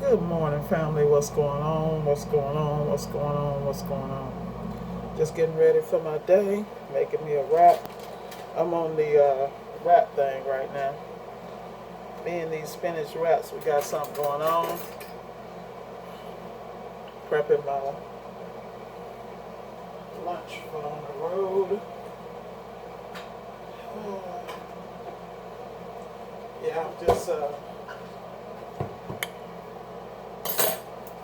Good morning, family. What's going on? What's going on? What's going on? What's going on? Just getting ready for my day, making me a wrap. I'm on the wrap thing right now. Me and these spinach wraps, we got something going on. Prepping my lunch for on the road. Yeah, I'm just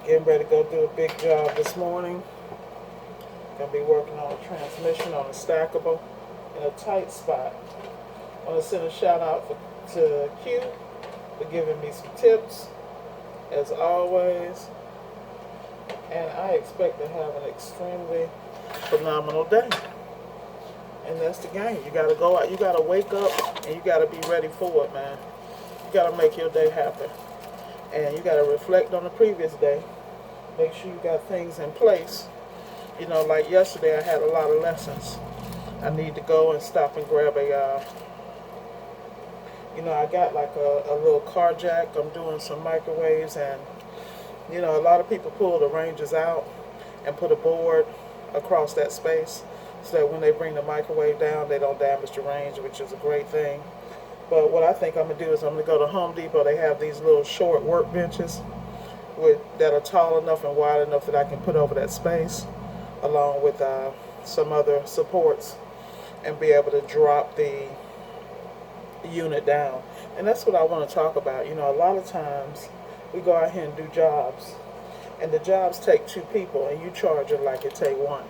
getting ready to go do a big job this morning. Gonna be working on a transmission on a stackable in a tight spot. I want to send a shout out to Q for giving me some tips as always, and I expect to have an extremely phenomenal day. And that's the game. You gotta go out, you gotta wake up, and you gotta be ready for it, man. You gotta make your day happen, and you gotta reflect on the previous day. Make sure you got things in place. You know, like yesterday, I had a lot of lessons. I need to go and stop and grab I got like a little car jack. I'm doing some microwaves, and a lot of people pull the ranges out and put a board across that space so that when they bring the microwave down, they don't damage the range, which is a great thing. But what I think I'm gonna do is I'm gonna go to Home Depot. They have these little short workbenches that are tall enough and wide enough that I can put over that space, along with some other supports, and be able to drop the unit down. And that's what I want to talk about. A lot of times we go out here and do jobs, and the jobs take two people, and you charge it like it take one.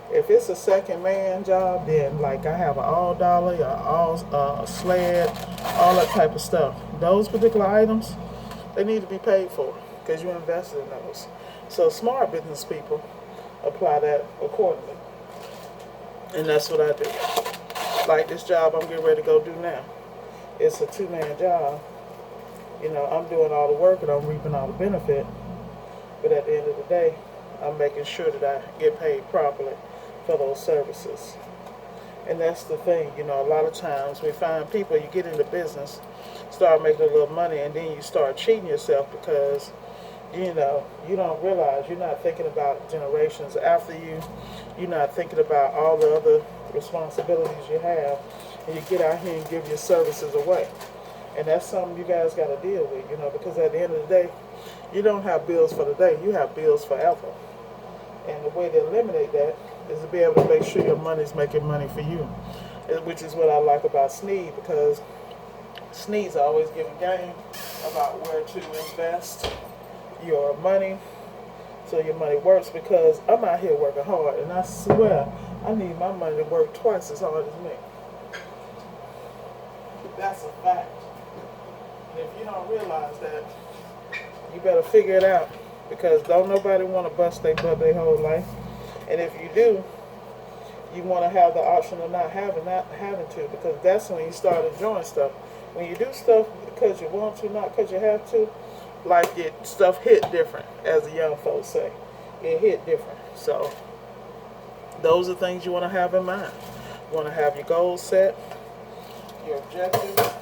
If it's a second man job, then like I have an all dolly, all sled, all that type of stuff. Those particular items, they need to be paid for because you invested in those. So smart business people apply that accordingly, and that's what I do. Like this job I'm getting ready to go do now. It's a two-man job. I'm doing all the work and I'm reaping all the benefit. But at the end of the day, I'm making sure that I get paid properly for those services. And that's the thing, a lot of times we find people, you get into business, start making a little money, and then you start cheating yourself because, you don't realize you're not thinking about generations after you. You're not thinking about all the other responsibilities you have, and you get out here and give your services away. And that's something you guys got to deal with, because at the end of the day, you don't have bills for the day, you have bills forever. And the way to eliminate that is to be able to make sure your money's making money for you, which is what I like about Sneed, because Sneed's always giving game about where to invest your money so your money works, because I'm out here working hard, and I swear I need my money to work twice as hard as me. That's a fact. And if you don't realize that, you better figure it out, because don't nobody want to bust their butt their whole life. And if you do, you want to have the option of not having to, because that's when you start enjoying stuff. When you do stuff because you want to, not because you have to, like stuff hit different, as the young folks say. It hit different. So those are things you want to have in mind. You want to have your goals set, your objectives.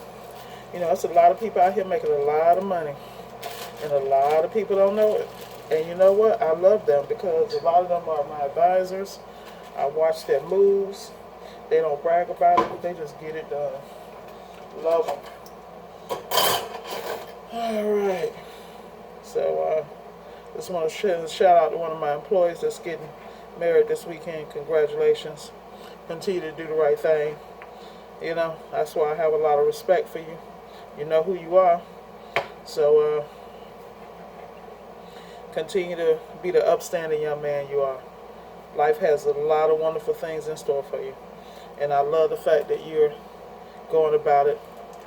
It's a lot of people out here making a lot of money, and a lot of people don't know it. And you know what? I love them because a lot of them are my advisors. I watch their moves. They don't brag about it. They just get it done. Love them. All right. So, just want to shout out to one of my employees that's getting married this weekend. Congratulations. Continue to do the right thing. That's why I have a lot of respect for you. You know who you are. So, continue to be the upstanding young man you are. Life has a lot of wonderful things in store for you. And I love the fact that you're going about it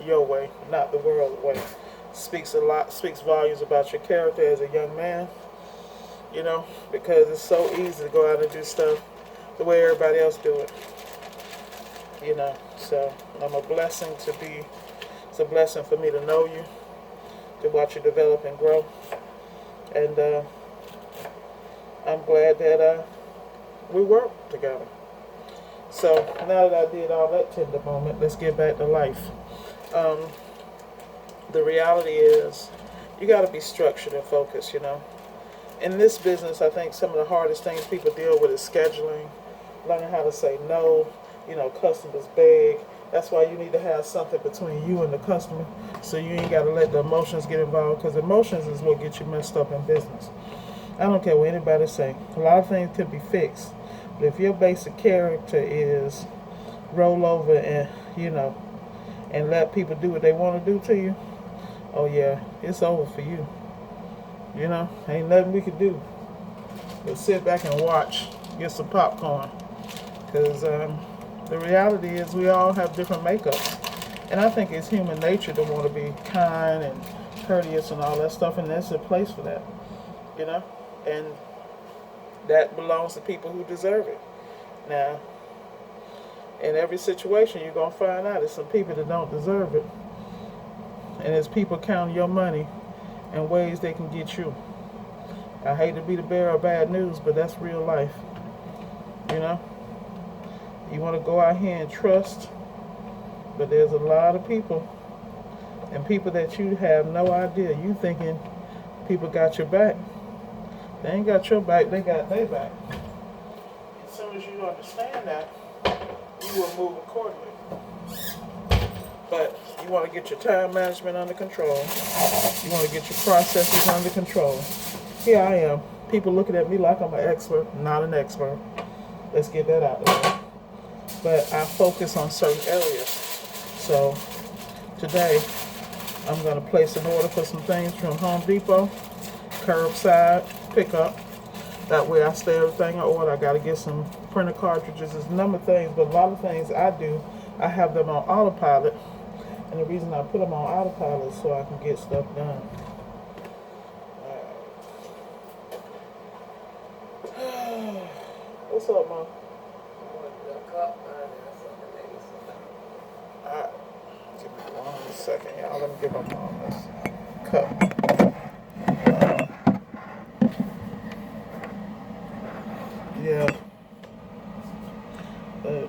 your way, not the world way. Speaks volumes about your character as a young man, because it's so easy to go out and do stuff the way everybody else do it. So it's a blessing for me to know you, to watch you develop and grow. And I'm glad that we work together. So now that I did all that tender moment, let's get back to life. The reality is, You got to be structured and focused, you know. In this business, I think some of the hardest things people deal with is scheduling, learning how to say no. You know, customers beg. That's why you need to have something between you and the customer, so you ain't got to let the emotions get involved, because emotions is what gets you messed up in business. I don't care what anybody say. A lot of things could be fixed, but if your basic character is roll over and, you know, and let people do what they want to do to you, oh yeah, it's over for you. You know, ain't nothing we can do but sit back and watch, get some popcorn, because the reality is we all have different makeups. And I think it's human nature to want to be kind and courteous and all that stuff, and there's a place for that, you know? And that belongs to people who deserve it. Now, in every situation, you're going to find out there's some people that don't deserve it. And there's people counting your money in ways they can get you. I hate to be the bearer of bad news, but that's real life, you know? You want to go out here and trust, but there's a lot of people, and people that you have no idea. You thinking people got your back. They ain't got your back, they got their back. As soon as you understand that, you will move accordingly. But you want to get your time management under control. You want to get your processes under control. Here I am. People looking at me like I'm an expert. Not an expert. Let's get that out there. But I focus on certain areas. So today, I'm going to place an order for some things from Home Depot, curbside pickup. That way I stay everything I order. I got to get some printer cartridges. There's a number of things, but a lot of things I do, I have them on autopilot. And the reason I put them on autopilot is so I can get stuff done. What's up, Mom? Alright. Give me 1 second, y'all. Let me give my mom this cup. Yeah. But,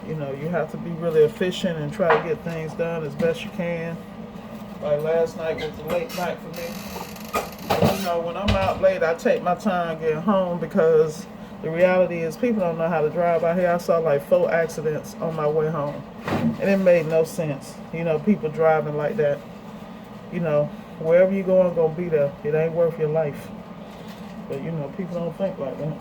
you know, you have to be really efficient and try to get things done as best you can. Like last night was a late night for me. But, you know, when I'm out late, I take my time getting home, because the reality is people don't know how to drive out here. I saw like 4 accidents on my way home. And it made no sense. You know, people driving like that. You know, wherever you're going to be there. It ain't worth your life. But, you know, people don't think like that.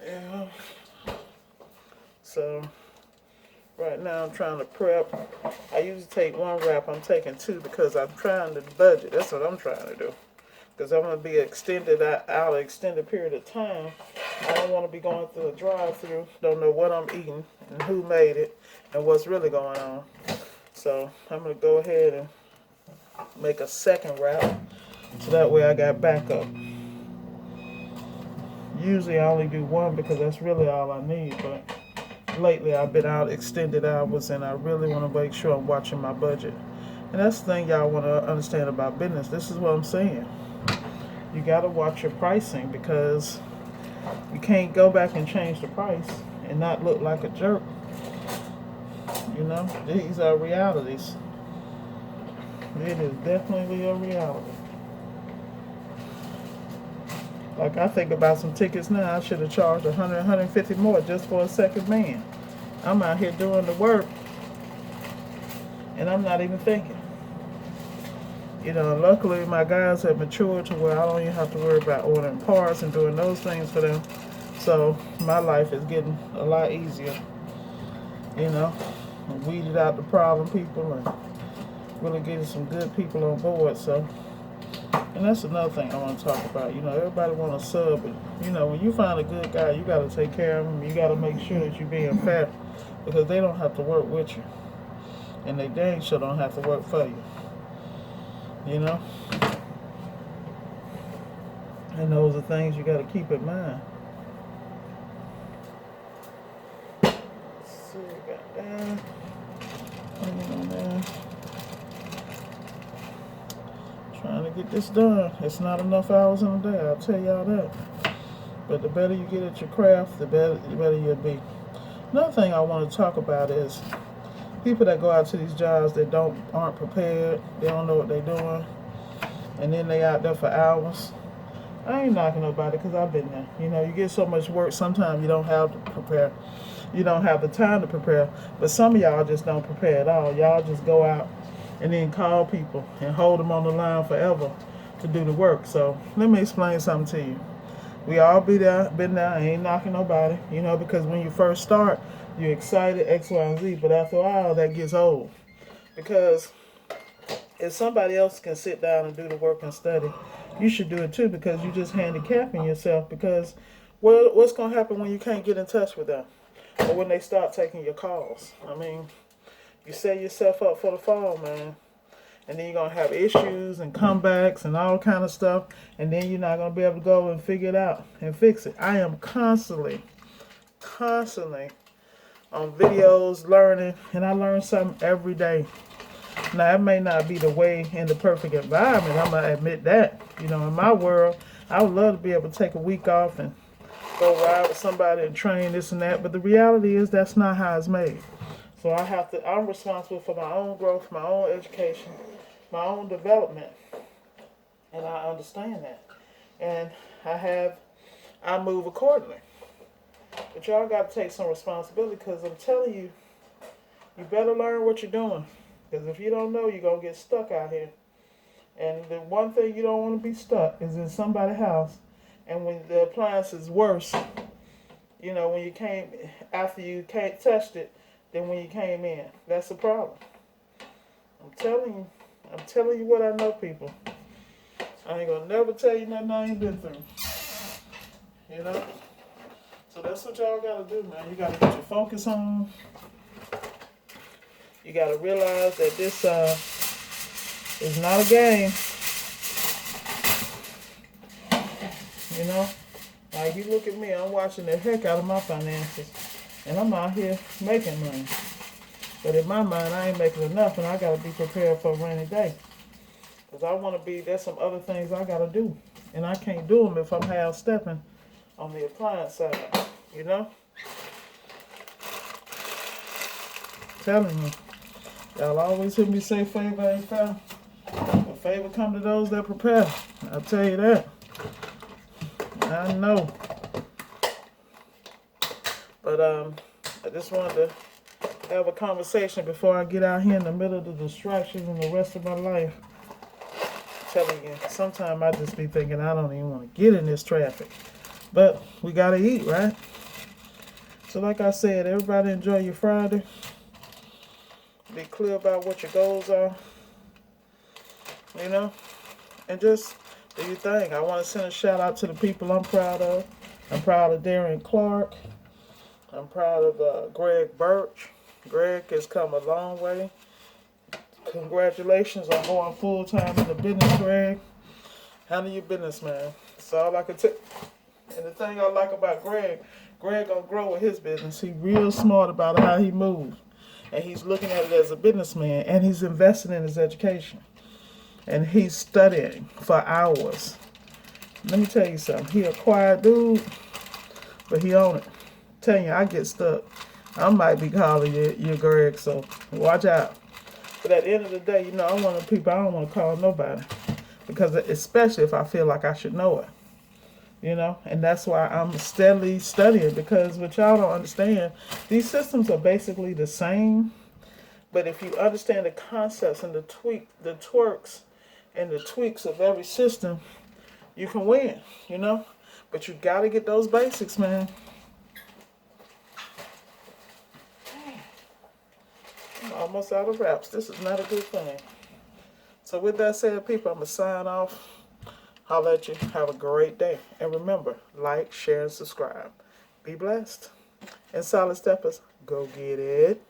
Yeah. So, right now I'm trying to prep. I usually take 1 wrap. I'm taking 2 because I'm trying to budget. That's what I'm trying to do. Because I'm going to be extended out an extended period of time. I don't want to be going through a drive-through. Don't know what I'm eating and who made it and what's really going on. So I'm going to go ahead and make a 2nd wrap, so that way I got backup. Usually I only do 1 because that's really all I need, but lately I've been out extended hours and I really want to make sure I'm watching my budget. And that's the thing y'all want to understand about business. This is what I'm saying. You got to watch your pricing, because you can't go back and change the price and not look like a jerk. You know, these are realities. It is definitely a reality. Like, I think about some tickets now, I should have charged 100, 150 more just for a second man. I'm out here doing the work, and I'm not even thinking. You know, luckily my guys have matured to where I don't even have to worry about ordering parts and doing those things for them. So my life is getting a lot easier. You know, I weeded out the problem people and really getting some good people on board. So, and that's another thing I want to talk about. You know, everybody want to sub, but you know, when you find a good guy, you got to take care of him. You got to make sure that you're being fair, because they don't have to work with you, and they dang sure don't have to work for you. You know, and those are things you got to keep in mind. Let's see, got that. You know, man. Trying to get this done. It's not enough hours in a day, I'll tell y'all that. But the better you get at your craft, the better you'll be. Another thing I want to talk about is people that go out to these jobs that aren't prepared, they don't know what they're doing, and then they out there for hours. I ain't knocking nobody because I've been there. You know, you get so much work, sometimes you don't have to prepare. You don't have the time to prepare. But some of y'all just don't prepare at all. Y'all just go out and then call people and hold them on the line forever to do the work. So let me explain something to you. We all been there. I ain't knocking nobody, you know, because when you first start, you're excited, X, Y, and Z. But after a while, that gets old. Because if somebody else can sit down and do the work and study, you should do it too, because you're just handicapping yourself. Because, well, what's going to happen when you can't get in touch with them? Or when they start taking your calls? I mean, you set yourself up for the fall, man. And then you're going to have issues and comebacks and all kind of stuff. And then you're not going to be able to go and figure it out and fix it. I am constantly on videos learning. And I learn something every day. Now, it may not be the way in the perfect environment. I'm going to admit that. You know, in my world, I would love to be able to take a week off and go ride with somebody and train this and that. But the reality is that's not how it's made. So I'm responsible for my own growth, my own education, my own development. And I understand that. And I move accordingly. But y'all got to take some responsibility, because I'm telling you, you better learn what you're doing. Because if you don't know, you're going to get stuck out here. And the one thing you don't want to be stuck is in somebody's house. And when the appliance is worse, you know, when you came, after you can't touch it, than when you came in. That's the problem. I'm telling you what I know, people. I ain't gonna never tell you nothing I ain't been through. You know? So that's what y'all gotta do, man. You gotta get your focus on. You gotta realize that this is not a game. You know? Like, you look at me, I'm watching the heck out of my finances. And I'm out here making money. But in my mind, I ain't making enough, and I got to be prepared for a rainy day. Because I want to be, there's some other things I got to do. And I can't do them if I'm half-stepping on the appliance side, you know? Telling you. Y'all always hear me say favor ain't found. But favor come to those that prepare. I'll tell you that. I know. But I just wanted to have a conversation before I get out here in the middle of the distractions and the rest of my life. I'm telling you, sometimes I just be thinking I don't even want to get in this traffic. But we got to eat, right? So like I said, everybody enjoy your Friday. Be clear about what your goals are. You know? And just do your thing. I want to send a shout out to the people I'm proud of. I'm proud of Darian Clark. I'm proud of Greg Birch. Greg has come a long way. Congratulations on going full-time in the business, Greg. Handle your business, man. That's all I can tell. And the thing I like about Greg gonna grow with his business. He's real smart about how he moves. And he's looking at it as a businessman. And he's investing in his education. And he's studying for hours. Let me tell you something. He a quiet dude, but he on it. Telling you, I get stuck. I might be calling you Greg, so watch out. But at the end of the day, you know, I'm one of the people, I don't want to call nobody. Because especially if I feel like I should know it. You know, and that's why I'm steadily studying. Because what y'all don't understand, these systems are basically the same. But if you understand the concepts and the twerks and the tweaks of every system, you can win, you know. But you got to get those basics, man. I'm almost out of wraps. This is not a good thing. So with that said, people, I'm going to sign off. Holla at you. Have a great day. And remember, like, share, and subscribe. Be blessed. And Solid Steppers, go get it.